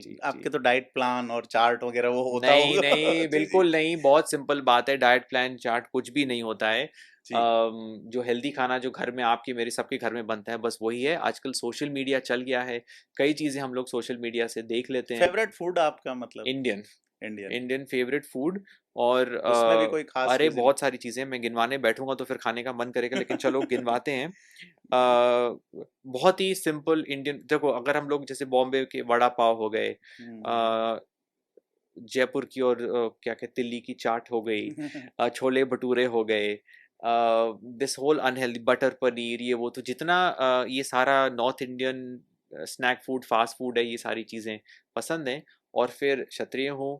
जी, जी। आपके तो diet plan और चार्ट वगैरह वो होता नहीं, होगा। नहीं, जी, जी। बिल्कुल नहीं, बहुत सिंपल बात है, डाइट प्लान, चार्ट कुछ भी नहीं होता है। जी। जो हेल्दी खाना जो घर में आपके मेरे सबके घर में बनता है, बस वही है। आजकल सोशल मीडिया चल गया है, कई चीज़ें हम लोग सोशल मीडिया से देख लेते हैं। फ़ेवरेट फूड आपका मतलब Indian Indian, Indian favourite food और उसमें भी कोई ख़ास अरे रीज़न? बहुत सारी चीज़ें मैं गिनवाने बैठूंगा तो फिर खाने का मन करेगा, लेकिन चलो गिनवाते हैं। बहुत ही सिंपल इंडियन, देखो अगर हम लोग जैसे बॉम्बे के वड़ा पाव हो गए, हुँ। जयपुर की और क्या कहते दिल्ली की चाट हो गई, छोले भटूरे हो गए, this whole unhealthy butter paneer, ये वो तो जितना ये सारा north Indian snack food fast food है, ये सारी चीज़ें पसंद हैं। और फिर क्षत्रिय हूँ,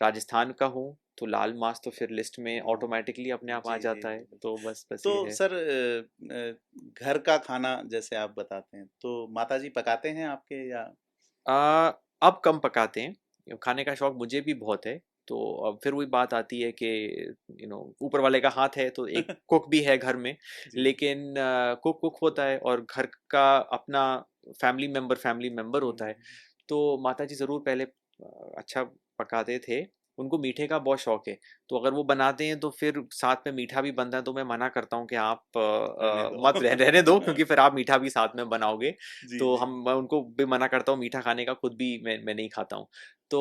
राजस्थान का हूँ, तो लाल मांस तो फिर लिस्ट में ऑटोमेटिकली अपने आप आ जी, जी, जाता है, बिल्कुल। तो बस बस तो ये है। सर घर का खाना जैसे आप बताते हैं, तो माताजी पकाते हैं आपके या अब कम पकाते हैं, खाने का शौक मुझे भी बहुत है, तो अब फिर वही बात आती है कि ऊपर वाले का हाथ है, तो एक कुक भी है घर में, जी। लेकिन कुक कुक होता है और घर का अपना फैमिली मेंबर हुँ, होता है। हुँ, तो माताजी ज़रूर पहले अच्छा पकाते थे, उनको मीठे का बहुत शौक है, तो अगर वो बनाते हैं तो फिर साथ में मीठा भी बनता है, तो मैं मना करता हूँ कि आप रहने दो। मत रहने दो, क्योंकि फिर आप मीठा भी साथ में बनाओगे। जी, तो जी। मैं उनको भी मना करता हूँ मीठा खाने का, खुद भी मैं नहीं खाता हूँ। तो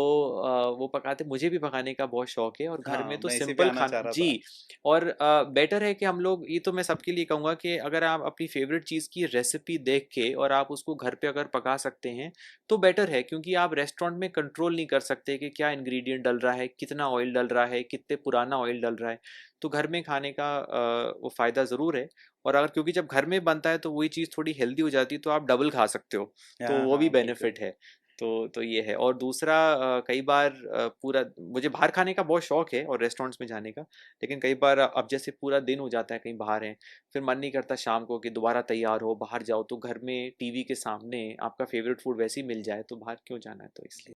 वो पकाते, मुझे भी पकाने का बहुत शौक है और घर में हाँ, तो मैं इसी पे सिंपल आना खाना चाह रहा जी। था। और बेटर है कि हम लोग, ये तो मैं सबके लिए कहूँगा कि अगर आप अपनी फेवरेट चीज़ की रेसिपी देख के और आप उसको घर पे अगर पका सकते हैं तो बेटर है, क्योंकि आप रेस्टोरेंट में कंट्रोल नहीं कर सकते कि क्या इंग्रेडिएंट डल रहा है, कितना ऑयल डल रहा है, कितने पुराना ऑयल डल रहा है। तो घर में खाने का वो फ़ायदा ज़रूर है। और अगर क्योंकि जब घर में बनता है तो वही चीज़ थोड़ी हेल्दी हो जाती है, तो आप डबल खा सकते हो, तो हाँ, वो भी हाँ, बिल्कुल। बेनिफिट है। तो ये है। और दूसरा, कई बार पूरा, मुझे बाहर खाने का बहुत शौक है और रेस्टोरेंट्स में जाने का, लेकिन कई बार अब जैसे पूरा दिन हो जाता है कहीं बाहर हैं, फिर मन नहीं करता शाम को कि दोबारा तैयार हो बाहर जाओ, तो घर में टीवी के सामने आपका फेवरेट फूड वैसे ही मिल जाए, तो बाहर क्यों जाना है, तो इसलिए।